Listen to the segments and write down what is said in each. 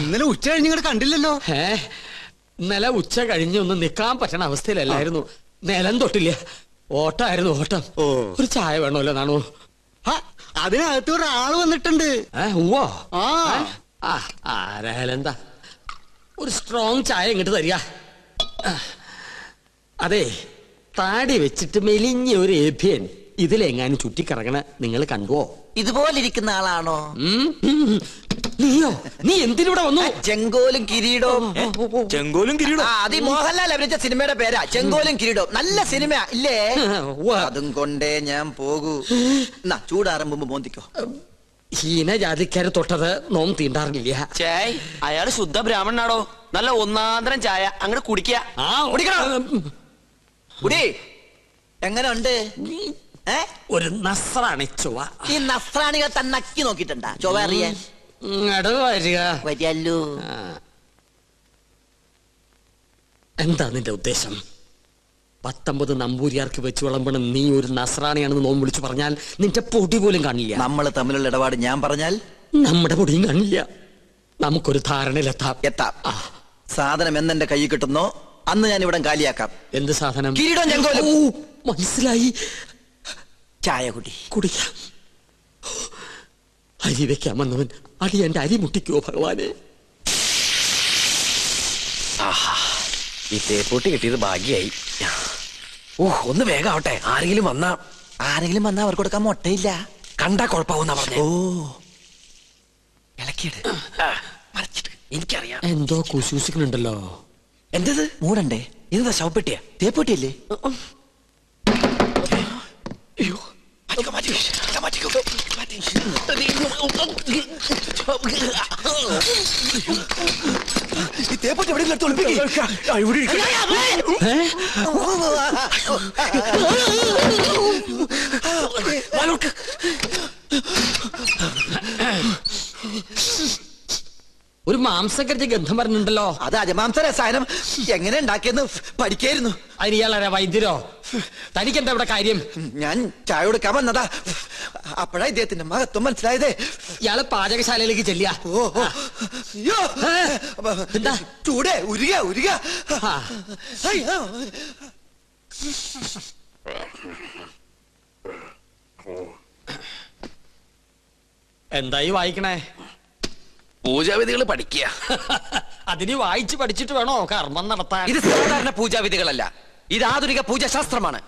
ഇന്നലെ ഉച്ച കഴിഞ്ഞ് ഇങ്ങോട്ട് കണ്ടില്ലല്ലോ. ഇന്നലെ ഉച്ച കഴിഞ്ഞ് ഒന്ന് നിക്കാൻ പറ്റണ അവസ്ഥയിലല്ലായിരുന്നു. നിലം തൊട്ടില്ല, ഓട്ടായിരുന്നു ഓട്ടം. ഒരു ചായ വേണമല്ലോ നാണു? അതിനകത്ത് ഒരാള് വന്നിട്ടുണ്ട്. ആരായാലും എന്താ, ഒരു സ്ട്രോങ് ചായ ഇങ്ങോട്ട് തരിക. അതെ, താടി വെച്ചിട്ട് മെലിഞ്ഞ ഒരു ഏഭ്യൻ ഇതിലെങ്ങാനും ചുറ്റിക്കറങ്ങണ നിങ്ങൾ കണ്ടുവോ? ഇതുപോലെ ഇരിക്കുന്ന ആളാണോ? നീയോ? നീ എന്തിനൂടെ വന്നു? ചെങ്കോലും കിരീടവും. ചെങ്കോലും കിരീടവും അത് മോഹൻലാൽ അഭിനയിച്ച സിനിമയുടെ പേരാ, ചെങ്കോലും കിരീടവും. നല്ല സിനിമ ഇല്ലേ? അതും കൊണ്ടേ ഞാൻ പോകൂ. ചൂടാറുമ്പോ മോന്തിക്കോ. ഹീനജാതിക്കാര് തൊട്ടത് നോം തീണ്ടാറില്ല. ചേയ്, അയാള് ശുദ്ധ ബ്രാഹ്മണനാടോ. നല്ല ഒന്നാന്തരം ചായ അങ്ങോട്ട് കുടിക്കുക. എങ്ങനെ ഉണ്ട്? ഒരു നസ്രാണി ചൊവ്വ. ഈ നസ്രാണികൾ തന്നെ നക്കി നോക്കിട്ടുണ്ടാ ചൊവ്വ അറിയാൻ? വരികല്ലോ. എന്താ നിന്റെ ഉദ്ദേശം? 19 നമ്പൂരിയാർക്ക് വെച്ച് വിളമ്പണം നീ ഒരു നസ്രാണിയാണെന്ന് നോം വിളിച്ചു പറഞ്ഞാൽ നിന്റെ പൊടി പോലും കാണില്ല. നമ്മൾ തമ്മിലുള്ള ഇടപാട് ഞാൻ പറഞ്ഞാൽ നമ്മുടെ പൊടിയും കാണില്ല. നമുക്കൊരു ധാരണയിലെത്താം. സാധനം എന്നെന്റെ കൈ കിട്ടുന്നോ അന്ന് ഞാൻ ഇവിടെ കാലിയാക്കാം. എന്ത് സാധനം? കിരീടം ചെങ്കോലും. മനസ്സിലായി. ചായ കുടിക്കാം. അരി വെക്കാൻ വന്നവൻ അടി എന്റെ അരി മുട്ടിക്കോ ഭഗവാനെ. ഈ തേപ്പൂട്ടി കിട്ടിയത് ഭാഗ്യായി. ഒന്ന് വേഗം ആവട്ടെ. ആരെങ്കിലും വന്നാ അവർക്ക് കൊടുക്കാൻ മുട്ടയില്ല. കണ്ടാ കുഴപ്പമാവുന്ന പറഞ്ഞേ. ഇളക്കിയിട്ട് എനിക്കറിയാം. എന്തോ കുശൂസിക്കുന്നുണ്ടല്ലോ. എന്തത്? മൂടണ്ടേ? ഇതെന്താ ശവപ്പെട്ടിയാ? തേപ്പൂട്ടിയല്ലേ? ഈ തേപ്പൂട്ടി എവിടെ ഒരു മാംസക്കരച്ച് ഗന്ധം പറഞ്ഞിട്ടുണ്ടല്ലോ. അത് അജമാംസ രസായനം എങ്ങനെ ഉണ്ടാക്കിയെന്ന് പഠിക്കായിരുന്നു. അതിന് ഇയാളാരാ? വൈദ്യരോ? തനിക്കെന്താ ഇവിടെ കാര്യം? ഞാൻ ചായ കൊടുക്കാൻ വന്നതാ. അപ്പോഴാ ഇദ്ദേഹത്തിന്റെ മഹത്വം മനസ്സിലായതേ. ഇയാള് പാചകശാലയിലേക്ക് ചെല്ലിയ. എന്താ ചൂടേ? ഉരുക. എന്തായി വായിക്കണേ? പൂജാവിധികൾ പഠിക്കുക. അതിന് വായിച്ച് പഠിച്ചിട്ട് വേണോ കർമ്മം നടത്താൻ? ഇത് സാധാരണ പൂജാവിധികളല്ല, ഇത് ആധുനിക പൂജാശാസ്ത്രമാണ്.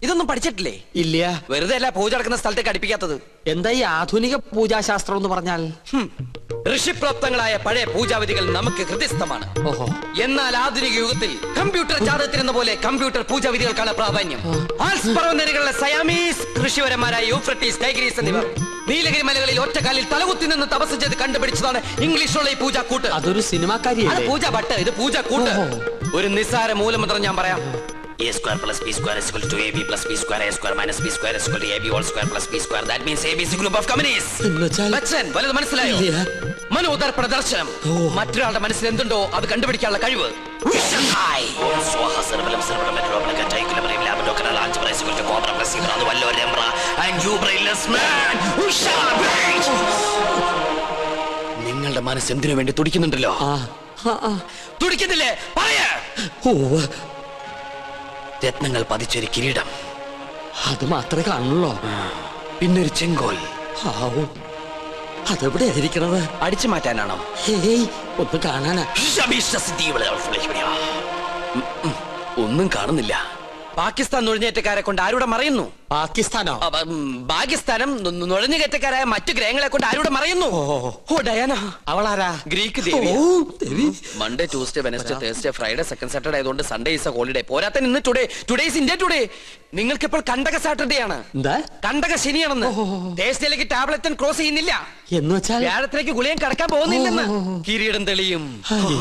ഇതൊന്നും പഠിച്ചിട്ടില്ലേ? ഇല്ല. വെറുതെ അല്ല പൂജ നടക്കുന്ന സ്ഥലത്തേക്ക് അടുപ്പിക്കാത്തത്. എന്താ ഈ ആധുനിക പൂജാശാസ്ത്രം എന്ന് പറഞ്ഞാൽ? ഋഷിപ്രാപ്തങ്ങളായ പഴയ പൂജാവിധികൾ നമുക്ക് ഹൃദയസ്ഥമാണ്. എന്നാൽ ആധുനിക യുഗത്തിൽ കമ്പ്യൂട്ടർ ജാതകത്തിനെന്ന പോലെ കമ്പ്യൂട്ടർ പൂജാവിധികൾക്കാണ് പ്രാധാന്യം. ആൽസ് പർവ്വതനിരകളിലെ സയാമീസ് ഋഷിവരന്മാരായ യൂഫ്രട്ടീസ്, ടൈഗ്രീസ് എന്നിവർ നീലഗിരി മലകളിൽ ഒറ്റക്കാലിൽ തലകുത്തി നിന്ന് തപസ് ചെയ്ത് കണ്ടുപിടിച്ചതാണ് ഇംഗ്ലീഷുള്ള ഈ പൂജാക്കൂട്ട്. അതൊരു സിനിമാക്കാരിയാണ്. പൂജ ഭട്ട്, ഇത് പൂജാക്കൂട്ട്. ഒരു നിസ്സാര മൂലമന്ത്രം ഞാൻ പറയാം. A square plus b square is equal to ab plus b square, a square minus b square is equal to ab whole square plus b square. That means ab is a group of communities. Bachchan, വലുത് മനസ്സിലായോ? മനോദർപ്പണ ദർശനം. മറ്റൊരാളുടെ മനസ്സിൽ എന്തുണ്ടോ അത് കണ്ടുപിടിക്കാനുള്ള കഴിവ്. നിങ്ങളുടെ മനസ്സ് എന്തിനു വേണ്ടി തുടിക്കുന്നുണ്ടല്ലോ? തുടിക്കുന്നില്ലേ? പറയാ. രത്നങ്ങൾ പതിച്ചൊരു കിരീടം, അത് മാത്രമേ കാണുള്ളൂ. പിന്നൊരു ചെങ്കോൽ. അതെവിടെ ആയിരിക്കണത്? അടിച്ചു മാറ്റാനാണോ? ഒന്ന് കാണാനാ. ഒന്നും കാണുന്നില്ല. പാകിസ്ഥാൻ നുഴഞ്ഞേറ്റക്കാരെ കൊണ്ട് ആരുടെ മറയുന്നു? പാകിസ്ഥാനോ? പാകിസ്ഥാനം നുഴഞ്ഞുകയറ്റക്കാരായ മറ്റു ഗ്രഹങ്ങളെ കൊണ്ട് ആരുടെ മറയുന്നു? ഓ ഡയാന. അവളാരാ? ഗ്രീക്ക് ദേവി. Monday, Tuesday, Wednesday, Thursday, Friday, second Saturday ആയതുകൊണ്ട് സൺഡേ ഈസ് എ ഹോളിഡേ. പോരാത്ത ഇന്ന് ടുഡേ ഈസ് ഇന്ത്യ ടുഡേ. നിങ്ങൾക്ക് ഇപ്പോൾ കണ്ടക സാറ്റർഡേ ആണ്. കണ്ടക ശനിയാണെന്ന്. തേഴ്സ്ഡേയിലേക്ക് ടാബ്ലറ്റ് ക്രോസ് ചെയ്യുന്നില്ല എന്ന് വെച്ചാൽ വ്യാഴത്തിലേക്ക് ഗുളിയം കടക്കാൻ പോകുന്നില്ലെന്ന്. കിരീടം തെളിയും.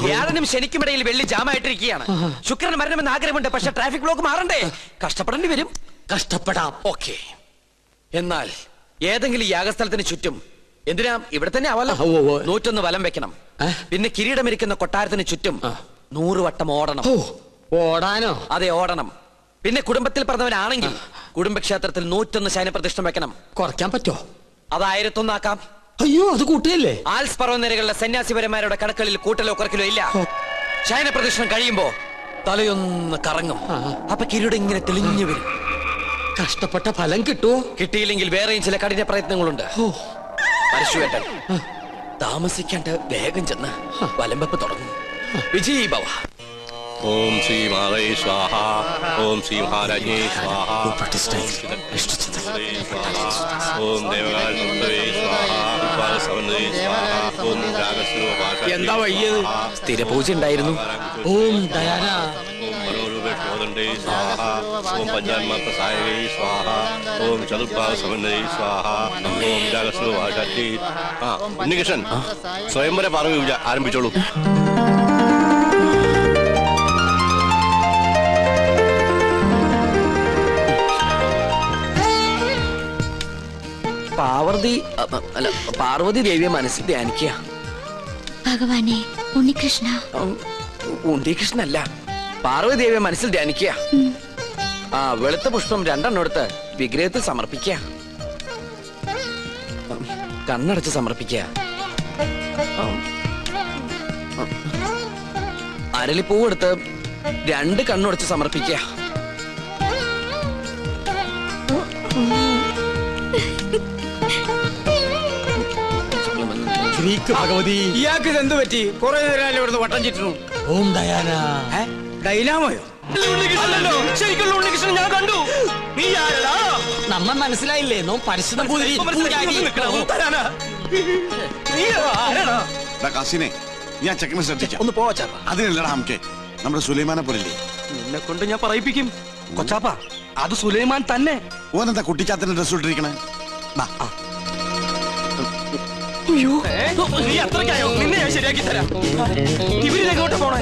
വ്യാഴനും ശനിക്കുമിടയിൽ വെള്ളി ജാമായിട്ടിരിക്കുകയാണ്. ശുക്രന് മരണമെന്ന് ആഗ്രഹമുണ്ട്, പക്ഷെ ട്രാഫിക് ബ്ലോക്ക് മാറണ്ടേ? കഷ്ടപ്പെടേണ്ടി വരും. കഷ്ടപ്പെടാം. ഓക്കെ. എന്നാൽ ഏതെങ്കിലും യാഗസ്ഥലത്തിന് ചുറ്റും, എന്തിനാ ഇവിടെ തന്നെ ആവല്ലോ, 101 വലം വെക്കണം. പിന്നെ കിരീടമിരിക്കുന്ന കൊട്ടാരത്തിന് ചുറ്റും 100 വട്ടം ഓടണം. ഓടാനോ? അതെ, ഓടണം. പിന്നെ കുടുംബത്തിൽ പറഞ്ഞവനാണെങ്കിൽ കുടുംബക്ഷേത്രത്തിൽ 101 ശയനപ്രതിഷ്ഠം വെക്കണം. കുറയ്ക്കാൻ പറ്റോ? അത് 1001 ആക്കാം. അയ്യോ അത് കൂട്ടുകയല്ലേ? ആൽസ് പർവ്വതനിരകളിലെ സന്യാസിപരന്മാരുടെ കടക്കളിൽ കൂട്ടലോ കുറക്കലോ ഇല്ല. ശയന പ്രദക്ഷിണം കഴിയുമ്പോ തലയൊന്ന് കറങ്ങും. അപ്പൊ കിരീടം ഇങ്ങനെ തെളിഞ്ഞു വരും. കഷ്ടപ്പെട്ട ഫലം കിട്ടുമോ? കിട്ടിയില്ലെങ്കിൽ വേറെയും ചില കഠിന പ്രയത്നങ്ങളുണ്ട്. പരശുവേട്ടൻ താമസിക്കാണ്ട് വേഗം ചെന്ന് വലമ്പപ്പ് തുടങ്ങും. വിജയ് ഭവ. ഓം ശ്രീ മഹാദേവ സ്വാഹ. ഓം ശ്രീ മഹാരാജ്ഞേ സ്വാഹ. ഓം ദേവകാലേ സ്വാഹ. ഓം എന്താ വയ്യത്? സ്ഥിര പൂജ ഉണ്ടായിരുന്നു. ഓം ദയാന. ഓം മനോരൂപേ സ്വാഹ. ഓം പഞ്ചാന്മാത്രസായകേ സ്വാഹ. ഓം ചതുർഭാഗ സമന്വയേ സ്വാഹ. ഓം രാഗസ്വഭാഷാറ്റി. ഉണ്ണികൃഷ്ണൻ സ്വയംവര പാർവ്വ പൂജ ആരംഭിച്ചോളൂ. പാർവതി ദേവിയെ മനസ്സിൽ ധ്യാനിക്കുക. ഭഗവാനെ ഉണ്ണികൃഷ്ണ. ഉണ്ണികൃഷ്ണല്ല, പാർവതി ദേവിയെ മനസ്സിൽ ധ്യാനിക്കുക. വെളുത്ത പുഷ്പം 2 എടുത്ത് വിഗ്രഹത്തിൽ സമർപ്പിക്കുക. കണ്ണടച്ച് സമർപ്പിക്കുക. അരളിപ്പൂവെടുത്ത് 2 കണ്ണുടച്ച് സമർപ്പിക്കുക. ഭഗവതി, ഇയാൾക്ക് ഇത് എന്ത് പറ്റി? കുറെ നേരം ഇവിടുന്ന് വട്ടം ചുറ്റുന്നു. ഓം ദയാന. ഡൈനാമോയോ? ശരിക്കുള്ള ഉണ്ണികൃഷ്ണൻ ഞാൻ കണ്ടു. നീ ആരടാ? നമ്മ മനസ്സിലായില്ലേ? നോ പരിശുദ്ധ കാസിനെ ഞാൻ ചെക്കനെ ശ്രദ്ധിക്കാം. ഒന്ന് പോവാ. അതിനല്ലടാ നമുക്ക് നമ്മുടെ സുലൈമാനെ പോലില്ലേ. നിന്നെ കൊണ്ട് ഞാൻ പറയിപ്പിക്കും. കൊച്ചാപ്പ, അത് സുലൈമാൻ തന്നെ. ഓനെന്താ കുട്ടിച്ചാത്തിന്റെ ഡ്രസ് ഇട്ടിരിക്കണേ? നീ അത്രയ്ക്കായോ? നിന്നെ ഞാൻ ശരിയാക്കി തരാം. ഇവരിതെങ്ങോട്ട് പോണേ?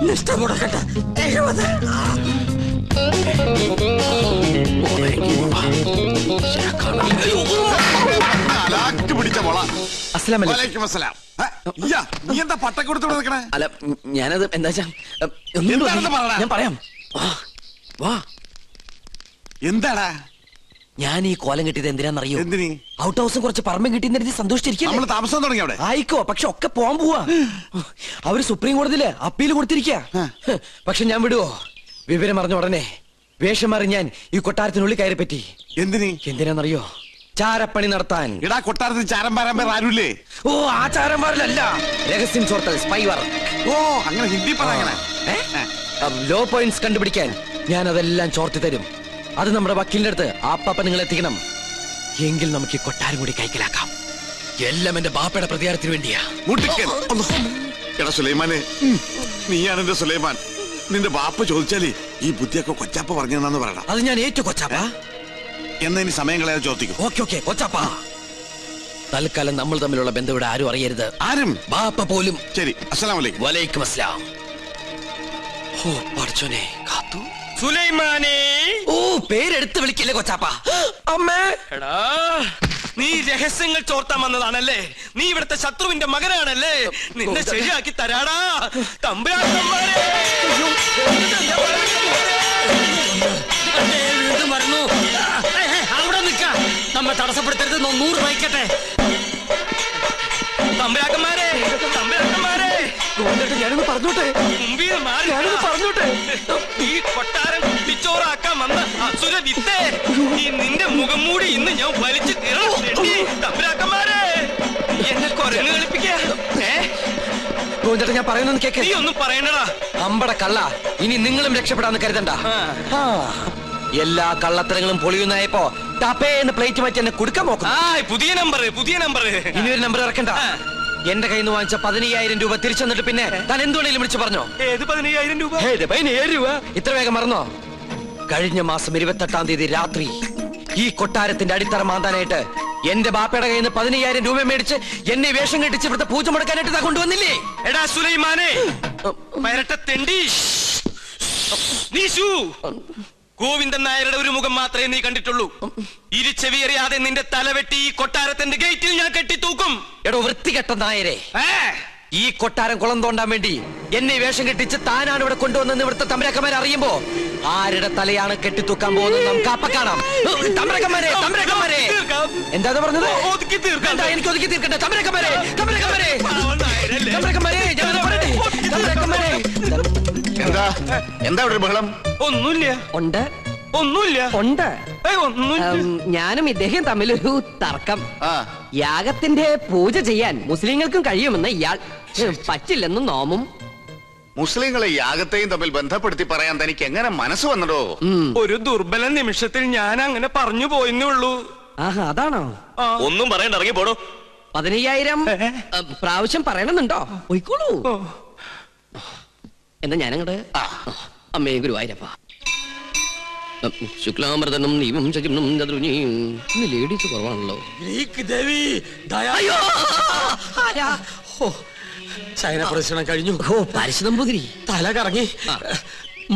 നിഷ്ഠമുടക്കട്ടെ. 70. നീ എന്താ പട്ടം കൊടുത്തോടെ നിൽക്കണേ? അല്ല, ഞാനത് എന്താ ഞാൻ പറയാം. വാ. എന്താടാ ഞാൻ ഈ കോലം കിട്ടിയത് എന്തിനാന്നറിയോ? എന്തിനീ? ഔട്ട് ഹൗസും കുറച്ച് പറമ്പും കിട്ടിയെന്ന് സന്തോഷിച്ചിരിക്കും. നമ്മള് താമസം തുടങ്ങി അവിടെ. ആയിക്കോ, പക്ഷെ ഒക്കെ പോവാൻ പോവാ. അവര് സുപ്രീം കോടതിയില് അപ്പീൽ കൊടുത്തിരിക്കുക. പക്ഷെ ഞാൻ വിടുവോ? വിവരം അറിഞ്ഞ ഉടനെ വേഷം മാറി ഞാൻ ഈ കൊട്ടാരത്തിനുള്ളിൽ കയറി പറ്റി. എന്തിനാന്നറിയോ? ചാരപ്പണി നടത്താൻ. ഇടാ കൊട്ടാരത്തിൽ ചാരം പാരാൻ പേർ ആരുമില്ലേ? ഓ, ആ ചാരന്മാരിലല്ല, രഹസ്യം ചോർത്തൽ, സ്പൈ വർക്ക്. ഓ, അങ്ങനെ ഹിന്ദി പറയണേ. ലോ പോയിന്റ്സ് കണ്ടുപിടിക്കാൻ ഞാൻ അതെല്ലാം ചോർത്തി തരും. അത് നമ്മുടെ വക്കീലിന്റെ അടുത്ത് ആപ്പാപ്പ നിങ്ങൾ എത്തിക്കണം. എങ്കിൽ നമുക്ക് ഈ കൊട്ടാരം കൂടി കൈക്കലാക്കാം. എല്ലാം എന്റെ ബാപ്പയുടെ പ്രതികാരത്തിന് വേണ്ടിയാ. എടാ സുലൈമാനെ, നീയാണ് എന്റെ സുലൈമാൻ. നിന്റെ ബാപ്പ ചോദിച്ചാലേ ഈ ബുദ്ധിയൊക്കെ കൊച്ചാപ്പ പറഞ്ഞു തന്നാന്ന് പറയണം. അത് ഞാൻ ഏറ്റു കൊച്ചാപ്പ. എന്നാ ഇനി സമയം കളയാതെ ചോദിക്കും. ഓക്കെ കൊച്ചാപ്പ. തൽക്കാലം നമ്മൾ തമ്മിലുള്ള ബന്ധം ഇവിടെ ആരും അറിയരുത്. ആരും? ബാപ്പ പോലും. ശരി. അസ്സലാമു അലൈക്കും. വലൈക്കും അസ്സലാം. ഓ പഠിച്ചോനെ, കാത്തു. സുലൈമാനെ. ഓ, പേരെടുത്ത് വിളിക്കില്ലേ കൊച്ചാപ്പ. അമ്മേ. എടാ, നീ രഹസ്യങ്ങൾ ചോർത്താൻ വന്നതാണല്ലേ? നീ ഇവിടുത്തെ ശത്രുവിന്റെ മകനാണല്ലേ? നിന്നെ ശരിയാക്കി തരാടാ തമ്പുരാക്കന്മാരെ. അവിടെ നിൽക്ക. നമ്മെ തടസ്സപ്പെടുത്തരുത്. 100 വയ്ക്കട്ടെ. തമ്പുരാക്കന്മാരെ, തമ്പുരാക്കന്മാരെ, ഞാനൊന്ന് പറഞ്ഞോട്ടെ. ഞാനൊന്ന് പറഞ്ഞോട്ടെ. ഈ കൊട്ടാരം പിച്ചോറാക്കാൻ വന്ന അസുര വിത്തേ, ഈ നിന്റെ മുഖം മൂടി ഇന്ന് ഞാൻ വലിച്ചു കീറണം. തമ്പുരാക്കന്മാരെ, എന്നെ കൊരങ്ങ് കളിപ്പിക്കാ. ഞാൻ പറയുന്നത് കേക്ക്. നീ ഒന്നും പറയണ്ടടാ. അമ്പട കള്ള, ഇനി നിങ്ങളും രക്ഷപ്പെടാന്ന് കരുതണ്ട. എല്ലാ കള്ളത്തരങ്ങളും പൊളിയുന്നായപ്പോ ടപ്പേന്ന് പ്ലേറ്റ് മാറ്റി എന്നെ കൊടുക്കാൻ നോക്കും. പുതിയ നമ്പർ ഇനി ഒരു നമ്പർ ഇറക്കണ്ട. എന്റെ കയ്യിൽ നിന്ന് വാങ്ങിച്ച 15,000 രൂപ തിരിച്ചു തന്നിട്ട് പിന്നെ താൻ എന്തുകൊണ്ടെങ്കിലും വിളിച്ചു പറഞ്ഞോ? ഏത് 15,000 രൂപ? 15,000 രൂപ. ഇത്ര വേഗം മറന്നോ? കഴിഞ്ഞ മാസം 28-ാം തീയതി രാത്രി ഈ കൊട്ടാരത്തിന്റെ അടിത്തറ മാന്താനായിട്ട് എന്റെ ബാപ്പയുടെ കയ്യിൽ നിന്ന് 15,000 രൂപ മേടിച്ച് എന്നെ വേഷം കെട്ടിച്ച് ഇവിടുത്തെ പൂജ മുടക്കാനായിട്ട് കൊണ്ടുവന്നില്ലേ? എടാ സുലൈമാനെ, തെണ്ടി, ഗോവിന്ദൻ നായരുടെ ഒരു മുഖം മാത്രമേ നീ കണ്ടിട്ടുള്ളൂ. ഇരുചെവിയറിയാതെ നിന്റെ തലവെട്ടി ഈ കൊട്ടാരത്തിന്റെ ഗേറ്റിൽ ഞാൻ കെട്ടിത്തൂക്കും. എടോ വൃത്തികെട്ട നായരെ, ഈ കൊട്ടാരം കുളം തോണ്ടാൻ വേണ്ടി എന്നെ വേഷം കെട്ടിച്ച് താനാണ് ഇവിടെ കൊണ്ടുവന്നെന്ന് ഇവിടുത്തെ തമ്പരക്കന്മാരെ അറിയുമ്പോ ആരുടെ തലയാണ് കെട്ടിത്തൂക്കാൻ പോകുന്നത് നമുക്ക് അപ്പ കാണാം. തമ്പരക്കന്മാരെ, തമ്പരക്കന്മാരെ, എന്താ പറഞ്ഞത്? എനിക്ക് ഒതുക്കി തീർക്കട്ടെ. തമ്പരക്കന്മാരെ, തമ്പരക്കന്മാരെ, തമ്പരക്കന്മാരെ, തമ്പരക്കന്മാരെ. എന്താ എന്താ ഇവിടെ ഒരു ബഹളം? ഒന്നുമില്ല. ഉണ്ട്, ഒന്നുമില്ല. ഉണ്ട്. ഒന്നുമില്ല. ഞാനും ഇദ്ദേഹം തമ്മിലൊരു തർക്കം. യാഗത്തിന്റെ പൂജ ചെയ്യാൻ മുസ്ലിങ്ങൾക്കും കഴിയുമെന്ന് ഇയാൾ, പറ്റില്ലെന്ന് നോമും. മുസ്ലിങ്ങളെ യാഗത്തെയും തമ്മിൽ ബന്ധപ്പെടുത്തി പറയാൻ തനിക്ക് എങ്ങനെ മനസ്സ് വന്നടോ? ഒരു ദുർബല നിമിഷത്തിൽ ഞാൻ അങ്ങനെ പറഞ്ഞു പോയെന്നേ ഉള്ളൂ. ആഹാ, അതാണോ? ഒന്നും പറയണ്ട, ഇറങ്ങി പോടോ. 15,000 പ്രാവശ്യം പറയണമെന്നുണ്ടോ? പോയിക്കോളൂ. എന്നാ ഞാനങ്ങട്. അമ്മേ ഗുരുവായൂരപ്പ. ശുക്ലാമൃതനും ദീപം ചകിരണം ചതുർനിയും. ഇന്ന് ലേഡീസ് കുറവാണല്ലോ. ശയന പ്രദർശനം കഴിഞ്ഞു. ഓ, പാരിശുനമ്പൂതിരി തല കറങ്ങി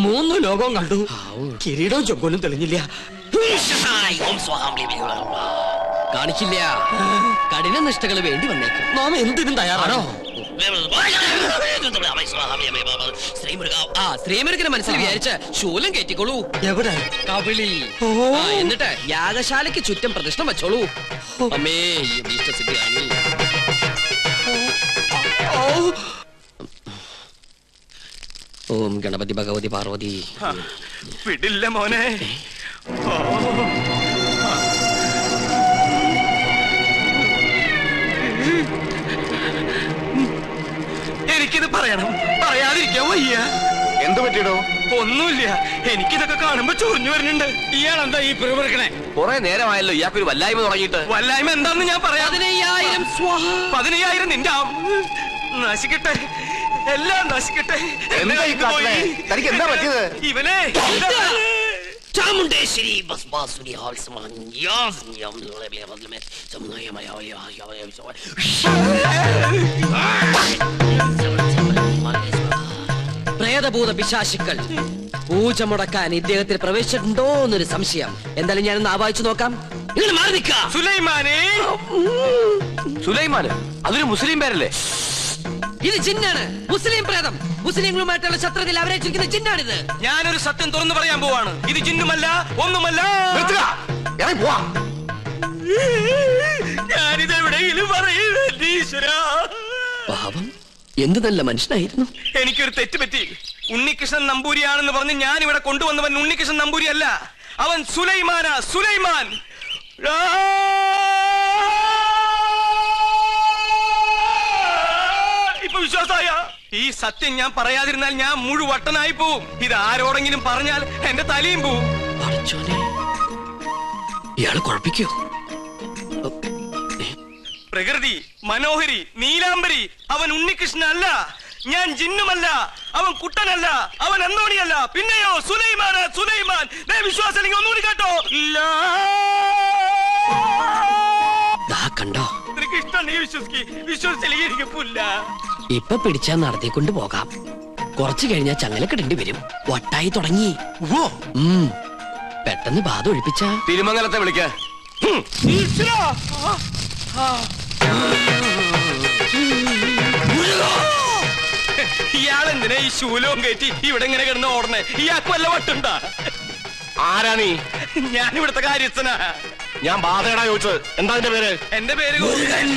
3 ലോകവും കണ്ടു. കിരീടവും ചൊക്കോലും തെളിഞ്ഞില്ല. കാണിക്കില്ല. കഠിന നിഷ്ഠകൾ വേണ്ടി വന്നേക്കും. നാം എന്തിനും തയ്യാറാണോ? ശ്രീമുരുകനെ മനസ്സിൽ വിചാരിച്ച് ശൂലം കയറ്റിക്കോളൂ. എവിടെ? കവിളിൽ. എന്നിട്ട് യാഗശാലയ്ക്ക് ചുറ്റും പ്രദക്ഷിണം വെച്ചോളൂ. അമ്മേ ഇഷ്ടസിദ്ധിയാണ്. ഓം ഗണപതി ഭഗവതി പാർവതി. വിടില്ല മോനെ. എനിക്കിത് പറയണം, പറയാതിരിക്കാൻ വയ്യ. എന്ത് പറ്റിയടോ? ഒന്നുമില്ല, എനിക്കിതൊക്കെ കാണുമ്പോ ചൊറിഞ്ഞു വരുന്നുണ്ട്. ഇയാളെന്താ ഈ പിറുപിറുക്കണേ? കുറെ നേരമായല്ലോ ഇയാൾക്കൊരു വല്ലായ്മ തുടങ്ങിയിട്ട്. വല്ലായ്മ എന്താന്ന് ഞാൻ പറയാം. 15,000 നിന്റെ നശിക്കട്ടെ, എല്ലാം നശിക്കട്ടെ. എന്താ ഈ കാട്ടണേ? തനിക്ക് എന്താ പറ്റിയത്? ഇവനെ ചാമുണ്ടേശ്വരി പ്രേതഭൂത പിശാചുക്കൾ പൂജ മുടക്കാൻ ഇദ്ദേഹത്തിൽ പ്രവേശിച്ചിട്ടുണ്ടോ എന്നൊരു സംശയം. എന്തായാലും ഞാനൊന്ന് ആവാഹിച്ചു നോക്കാം. നിങ്ങൾ മാറി നിൽക്കുക. സുലൈമാനെ. സുലൈമാന് അതൊരു മുസ്ലിം പേരല്ലേ? ഇത് ജിന്നാണ്, മുസ്ലിം പ്രേതം. മുസ്ലിങ്ങളുമായിട്ടുള്ള ശത്രുതയിൽ അവരേറ്റിരിക്കുന്ന ജിന്നാണിത്. ഞാനൊരു സത്യം തുറന്നു പറയാൻ പോവാണ്. ഇത് ജിന്നുമല്ല, ഒന്നുമല്ല. ഞാനിത് എവിടെയെങ്കിലും പറയൂരാ. പാവം, എന്ത് നല്ല മനുഷ്യനായിരുന്നു. എനിക്കൊരു തെറ്റ് പറ്റി. ഉണ്ണികൃഷ്ണൻ നമ്പൂരിയാണെന്ന് പറഞ്ഞ് ഞാൻ ഇവിടെ കൊണ്ടുവന്നവൻ ഉണ്ണികൃഷ്ണൻ നമ്പൂരി അല്ല, അവൻ സുലൈമാനാ. സുലൈമാൻ. ഇപ്പൊ വിശ്വാസായ? ഈ സത്യം ഞാൻ പറയാതിരുന്നാൽ ഞാൻ മുഴുവട്ടനായി പോവും. ഇത് ആരോടെങ്കിലും പറഞ്ഞാൽ എന്റെ തലയും പോവും. ഇയാള് കുഴപ്പിക്കോ? പ്രകൃതി, മനോഹരി, നീലാംബരി, അവൻ ഉണ്ണികൃഷ്ണൻ അല്ല. ഞാൻ ജിന്നുമല്ല, അവൻ കുട്ടനല്ല, അവൻ അന്തോണിയല്ല. പിന്നെയോ സുലൈമാൻ. സുലൈമാൻ. വിശ്വാസം അല്ലെങ്കിൽ ഒന്നുകൂടി കേട്ടോ. കണ്ടോ? നിനക്ക് ഇഷ്ടം വിശ്വസിച്ചില്ലെങ്കിൽ എനിക്ക് പുല്ല. ഇപ്പൊ പിടിച്ചാ നടത്തിക്കൊണ്ട് പോകാം. കുറച്ചു കഴിഞ്ഞാൽ ചങ്ങലക്കിടേണ്ടി വരും. വട്ടായി തുടങ്ങി. പെട്ടെന്ന് ബാധ ഒഴിപ്പിച്ച തിരുമംഗലത്തെ വിളിക്ക. ഇയാളെന്തിനാ ഈ ശൂലവും കയറ്റി ഇവിടെ ഇങ്ങനെ കിടന്ന് ഓടണേ? ഇയാൾക്ക് വല്ല വട്ടുണ്ടാ? ആരാ നീ? ഞാൻ ഇവിടുത്തെ കാര്യസ്ഥനാ. ഞാൻ ബാധയടാ ചോദിച്ചത്. എന്താ നിന്റെ പേര്? എന്റെ പേര് ഗോവിന്ദൻ.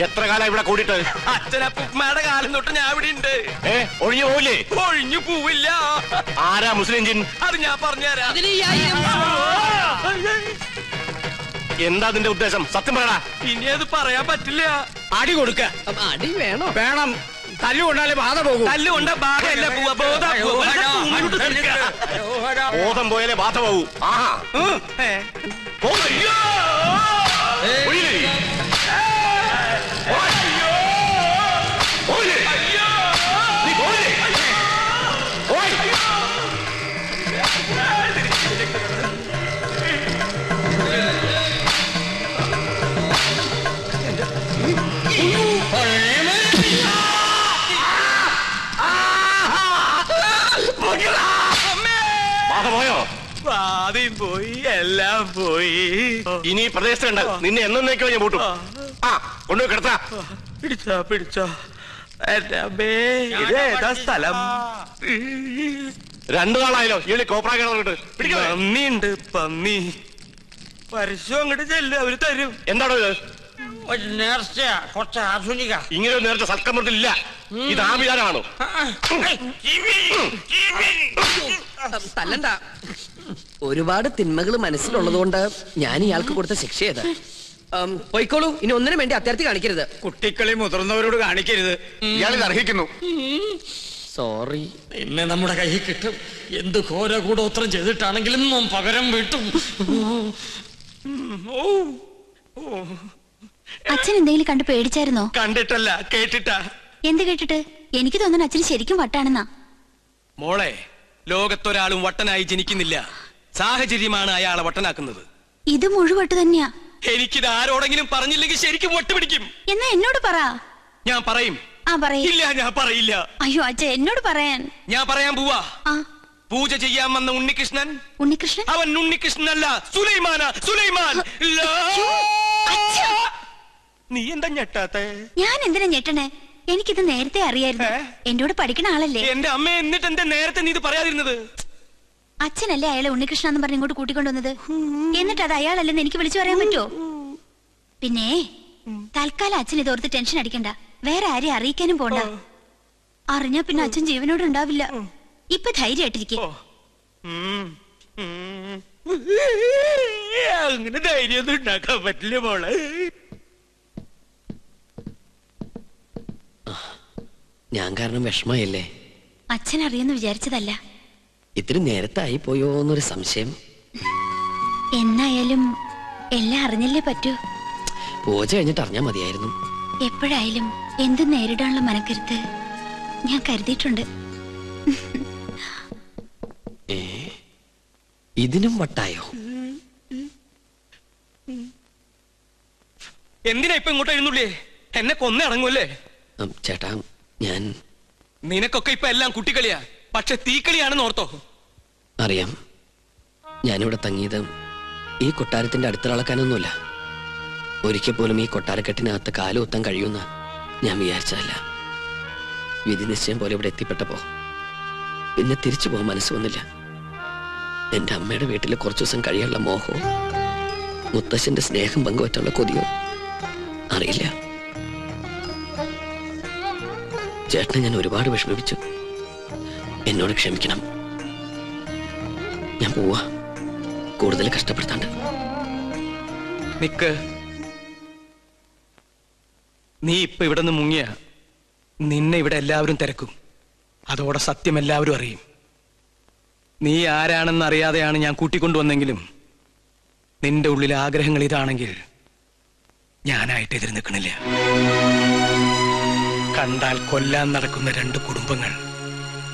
എത്ര കാലം ഇവിടെ കൂടിയിട്ട്? അച്ഛനപ്പൂമ്മയുടെ കാലം തൊട്ട് ഞാൻ ഇവിടെ ഉണ്ട്. ഒഴിഞ്ഞു പോവില്ലേ? ഒഴിഞ്ഞു പോവില്ല. ആരാ മുസ്ലിം ജിൻ? അത് ഞാൻ പറഞ്ഞുതരാം. എന്താ നിന്റെ ഉദ്ദേശം? സത്യം പറയടാ. ഇനി അത് പറയാൻ പറ്റില്ല. അടി കൊടുക്ക. അടി വേണോ? വേണം. തല്ലുകൊണ്ടാലേ ബാധ പോകും. തല്ലുകൊണ്ട ബാധയല്ല പോവാ. ബോധം പോയാലേ ബാധ പോകൂ. ആഹാ. ബാധ പോയോ? ആദ്യം പോയി, എല്ലാം പോയി. ഇനി ഈ പ്രദേശത്തുണ്ട് നിന്നെ എന്നേക്കോ ഞാൻ പൂട്ടും. ആ കൊണ്ടുപോയി കിടത്താ. പിടിച്ചോ എന്റെ അമ്മേ, ഇതേതാ സ്ഥലം? 2 നാളായല്ലോ ഈ കോപ്രാ കിടന്നിട്ട്. പന്നിയുണ്ട്, പന്നി. പരസ്യം അങ്ങോട്ട് ചെല്ല്, അവര് തരും. എന്താണോ ഇത്? നേർച്ചയാ, കുറച്ച് ആധുനിക. ഇങ്ങനെ ഒരു നേരത്തെ സൽക്കരണത്തിലില്ല. ഇത് ആഭിചാരമാണോ? തല്ലണ്ട. ഒരുപാട് തിന്മകൾ മനസ്സിലുള്ളതുകൊണ്ട് ഞാൻ ഇയാൾക്ക് കൊടുത്ത ശിക്ഷ ചെയ്ത് പോയിക്കോളൂ. ഇനി ഒന്നിനും വേണ്ടി അത്യാർത്ഥി കാണിക്കരുത്. കുട്ടികളെ മുതിർന്നവരോട് കാണിക്കരുത്. ഇയാളിത് അർഹിക്കുന്നു. സോറി. എന്നെ നമ്മുടെ കയ്യിൽ കിട്ടും. എന്ത് ഘോര കൂടോത്രം ചെയ്തിട്ടാണെങ്കിലും നാം പകരം വീട്ടും. അച്ഛൻ എന്തെങ്കിലും കണ്ട് പേടിച്ചായിരുന്നോ? കണ്ടിട്ടല്ല, കേട്ടിട്ടാ. എന്ത് കേട്ടിട്ട്? എനിക്ക് തോന്നുന്നു അച്ഛന് ശരിക്കും വട്ടാണെന്നാ. മോളെ, ലോകത്തൊരാളും വട്ടനായി ജനിക്കുന്നില്ല. സാഹചര്യമാണ് അയാളെ വട്ടനാക്കുന്നത്. ഇത് മുഴുവട്ട് തന്നെയാ. എനിക്കിത് ആരോടെങ്കിലും പറഞ്ഞില്ലെങ്കിൽ ശരിക്കും വട്ടുപിടിക്കും. എന്നാ എന്നോട് പറ. ഞാൻ പറയും. ആ പറയ്. ഇല്ല, ഞാൻ പറയില്ല. അയ്യോ അച്ഛ, എന്നോട് പറയാൻ. ഞാൻ പറയാൻ പോവാ. ആ പൂജ ചെയ്യാൻ വന്ന ഉണ്ണികൃഷ്ണൻ, ഉണ്ണികൃഷ്ണൻ? അവൻ ഉണ്ണികൃഷ്ണനല്ല, സുലൈമാനാ, സുലൈമാൻ. നീ എന്താ ഞെട്ടാത്തെ? ഞാൻ എന്തിനാ ഞെട്ടണേ? എനിക്കിത് നേരത്തെ അറിയായിരുന്നു. എന്നോട് പഠിക്കണ ആളല്ലേ. എന്റെ അമ്മ, എന്നിട്ട് എന്താ നേരത്തെ നീ ഇത് പറയാതിരുന്നത്? അച്ഛനല്ലേ അയാളെ ഉണ്ണികൃഷ്ണൻ എന്ന് പറഞ്ഞ് ഇങ്ങോട്ട് കൂട്ടിക്കൊണ്ടുവന്നത്. എന്നിട്ട് അത് അയാളല്ലെന്ന് എനിക്ക് വിളിച്ചു പറയാൻ പറ്റുമോ? പിന്നെ തൽക്കാലം അച്ഛൻ ഇതോർത്ത് ടെൻഷൻ അടിക്കണ്ട. വേറെ ആരെയും അറിയിക്കാനും പോണ്ട. അറിഞ്ഞാ പിന്നെ അച്ഛൻ ജീവനോട് ഉണ്ടാവില്ല. ഇപ്പൊ ധൈര്യമായിട്ടിരിക്കും. അങ്ങനെ ധൈര്യമൊന്നും ഉണ്ടാക്കാൻ പറ്റില്ല മോളെ. ഞാൻ കാരണം വിഷമയല്ലേ? അച്ഛൻ അറിയെന്ന് വിചാരിച്ചതല്ല. ഇത്തിരി നേരത്തെ ആയി പോയോ എന്നൊരു സംശയം. എന്നായാലും എല്ലാം അറിഞ്ഞല്ലേ പറ്റൂ. പൂജ കഴിഞ്ഞിട്ട് അറിഞ്ഞാൽ മതിയായിരുന്നു. എപ്പോഴായാലും എന്തും നേരിടാനുള്ള മനക്കരുത്ത് ഞാൻ കരുതിയിട്ടുണ്ട്. ഇതിനും വട്ടായോ? എന്തിനാ ഇപ്പൊ ഇങ്ങോട്ട് എഴുന്നള്ളേ? എന്നെ കൊന്നേ അടങ്ങൂല്ലേ? ചേട്ടാ, ഞാൻ നിനക്കൊക്കെ ഇപ്പൊ എല്ലാം കുട്ടിക്കളിയാ. പക്ഷെ തീക്കളിയാണെന്ന് ഓർത്തോ? അറിയാം. ഞാനിവിടെ തങ്ങിയത് ഈ കൊട്ടാരത്തിന്റെ അടുത്തിളക്കാനൊന്നുമില്ല. ഒരിക്കൽ പോലും ഈ കൊട്ടാരക്കെട്ടിനകത്ത് കാലുകുത്താൻ കഴിയുമെന്ന് ഞാൻ വിചാരിച്ചതല്ല. വിധി നിശ്ചയം പോലെ ഇവിടെ എത്തിപ്പെട്ടപ്പോ പിന്നെ തിരിച്ചു പോകാൻ മനസ്സ് വന്നില്ല. എന്റെ അമ്മയുടെ വീട്ടിൽ കുറച്ചു ദിവസം കഴിയാനുള്ള മോഹവും മുത്തശ്ശന്റെ സ്നേഹം പങ്കുവറ്റുള്ള കൊതിയോ അറിയില്ല. ചേട്ടനെ ഞാൻ ഒരുപാട് വിഷമിപ്പിച്ചു. എന്നോട് ക്ഷമിക്കണം. ഞാൻ പോവാ, കൂടുതൽ കഷ്ടപ്പെടുത്താണ്ട്. നിക്ക്. നീ ഇപ്പൊ ഇവിടെ നിന്ന് മുങ്ങിയ നിന്നെ ഇവിടെ എല്ലാവരും തിരക്കും. അതോടെ സത്യം എല്ലാവരും അറിയും. നീ ആരാണെന്ന് അറിയാതെയാണ് ഞാൻ കൂട്ടിക്കൊണ്ടുവന്നെങ്കിലും നിന്റെ ഉള്ളിലെ ആഗ്രഹങ്ങൾ ഇതാണെങ്കിൽ ഞാനായിട്ട് എതിര് നിൽക്കണില്ല. കണ്ടാൽ കൊല്ലാൻ നടക്കുന്ന 2 കുടുംബങ്ങൾ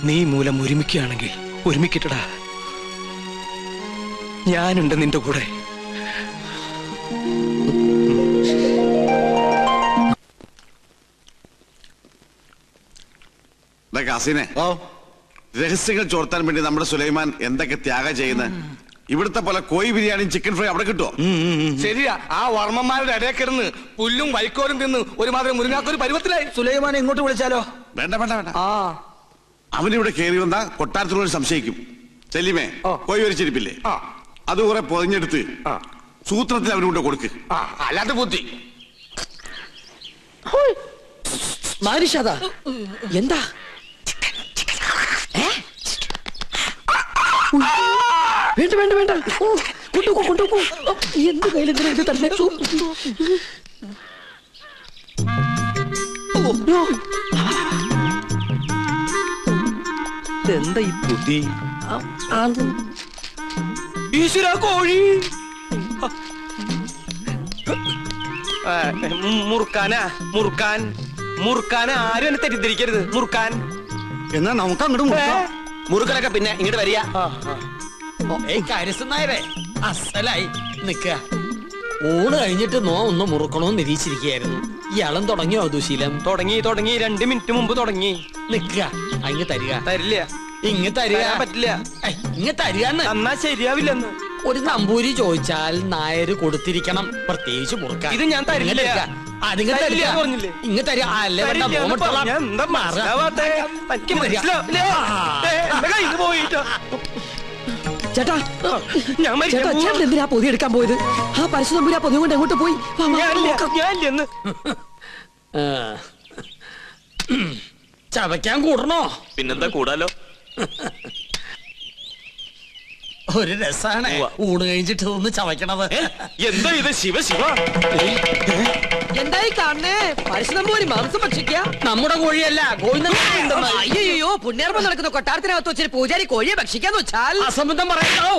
നീ മൂലം ഒരുമിക്കുകയാണെങ്കിൽ ഒരുമിക്കട്ടടാ. ഞാനുണ്ട് നിന്റെ കൂടെ. കാസിനെ, രഹസ്യങ്ങൾ ചോർത്താൻ വേണ്ടി നമ്മുടെ സുലൈമാൻ എന്തൊക്കെ ത്യാഗം ചെയ്യുന്നത്. ഇവിടുത്തെ പോലെ കോഴി ബിരിയാണിയും ചിക്കൻ ഫ്രൈ അവിടെ കിട്ടുമോ? ശരിയാ. ആ വർമ്മന്മാരുടെ ഇടയിൽ കിടന്ന് പുല്ലും വൈക്കോലും തിന്ന് ഒരുമാതിരി മുരുങ്ങാക്കൊരു പരുവത്തിലായി. സുലൈമാനെ ഇങ്ങോട്ട് വിളിച്ചാലോ? വേണ്ട വേണ്ട വേണ്ട. അവനിവിടെ കയറി വന്നാ കൊട്ടാരത്തിനോട് സംശയിക്കും. ചെല്ലിമേ, കോഴി വരിച്ചിരിപ്പില്ലേ, അത് കുറെ പൊതിഞ്ഞെടുത്ത് സൂത്രത്തിൽ അവനുകൊണ്ട് കൊടുക്ക്. അല്ലാതെ ബുദ്ധി. മാരിഷാദ, എന്താ? വേണ്ട വേണ്ട വേണ്ട, കൊണ്ടുപോ കൊണ്ടുപോ. എന്ത് കയ്യിലെന്തിനാ ഇത് തന്നെ? എന്താ ഈ ബുദ്ധി? ഈശ്വര, കോഴി മുറുക്കാനാ. മുറുക്കാൻ മുറുക്കാൻ ആരും എന്നെ തെറ്റിദ്ധരിക്കരുത്. മുറുക്കാൻ എന്നാ നമുക്ക് അങ്ങോട്ട് മുറുക്കലൊക്കെ പിന്നെ ഇങ്ങോട്ട് വരിക. കാര്യസ്ഥനായരെ അസലായി നിക്ക. ഊണ് കഴിഞ്ഞിട്ട് നോ ഒന്ന് മുറുക്കണോന്ന് നിരീക്ഷിച്ചിരിക്കുകയായിരുന്നു. ഇയാളും തുടങ്ങിയോ ദുശീലം? തുടങ്ങി 2 മിനിറ്റ് മുമ്പ് തുടങ്ങി. നിക്ക, അങ്ങ് തരിക. തരില്ല. ഇങ്ങ് തരിക തരാൻ പറ്റില്ല. ഇങ്ങ് തരികന്ന് എന്നാ ശരിയാവില്ലെന്ന്. ഒരു നമ്പൂരി ചോദിച്ചാൽ നായര് കൊടുത്തിരിക്കണം, പ്രത്യേകിച്ച് മുറുക്കാൻ. ഇത് ഞാൻ തരില്ല. അതിങ്ങ് തരില്ല തരിക എന്ന് പറഞ്ഞില്ലേ? ഇങ്ങ് തരിക. അല്ലേ വേണ്ട, തരില്ല എന്ന് മോമെടുത്തോളാം. പറഞ്ഞാ എന്താ മനസ്സിലാവാത്തെ? എനിക്ക് മനസ്സിലാവില്ല. എന്റെ കയ്യിൽ നിന്ന് പോയിട്ടോ. ചേട്ടാ ഞാൻ മരിക്കാൻ ചേട്ടാ പോവാ. ചേട്ടൻ എന്തിനാ പൊതി എടുക്കാൻ പോയത്? ആ പരശു നമ്പൂരി ആ പൊതി കൊണ്ട് എങ്ങോട്ട് പോയി? വാ, വാ, ഞാനില്ല, നോക്കാം. ഞാനില്ലെന്ന്. ചവയ്ക്കാൻ കൂടണോ? പിന്നെന്താ കൂടാലോ. ഒരു രസാണ് ഊണ് കഴിഞ്ഞിട്ട് ഒന്ന് ചവയ്ക്കണത്. എന്താ ഇത്? ശിവ ശിവ, എന്തായി കാണണേ? പരശുനമ്പൂരി മാംസം ഭക്ഷിക്ക? നമ്മുടെ കോഴിയല്ല, അയ്യോ, പുണ്യാർമ്മം നടക്കുന്ന കൊട്ടാരത്തിനകത്ത് വെച്ചൊരു പൂജാരി കോഴിയെ ഭക്ഷിക്കാന്ന് വെച്ചാൽ അസംബന്ധം പറയണോ?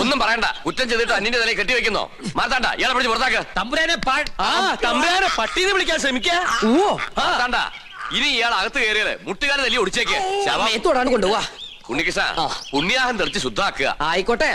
ഒന്നും പറയണ്ട. കുറ്റം ചെയ്തിട്ട് അന്യന്റെ തലയിൽ കെട്ടിവെക്കുന്നോ? മാർത്താണ്ട, ഇയാളെ പിടിച്ച് പുറത്താക്ക്. തമ്പുരാനെ തമ്പുരാനെ പട്ടീന്ന് വിളിക്കാൻ ശ്രമിക്കാ. മാർത്താണ്ട, ഇനി ഇയാൾ അകത്ത് കയറിയത് മുട്ടുകാരെ തല്ലി ഒടിച്ചേക്ക്. മേത്തോടാണ് കൊണ്ടുപോവാ. ഉണ്ണികൃഷ്ണ, പുണ്യാഹം തെറിച്ച് ശുദ്ധാക്കുക. ആയിക്കോട്ടെ.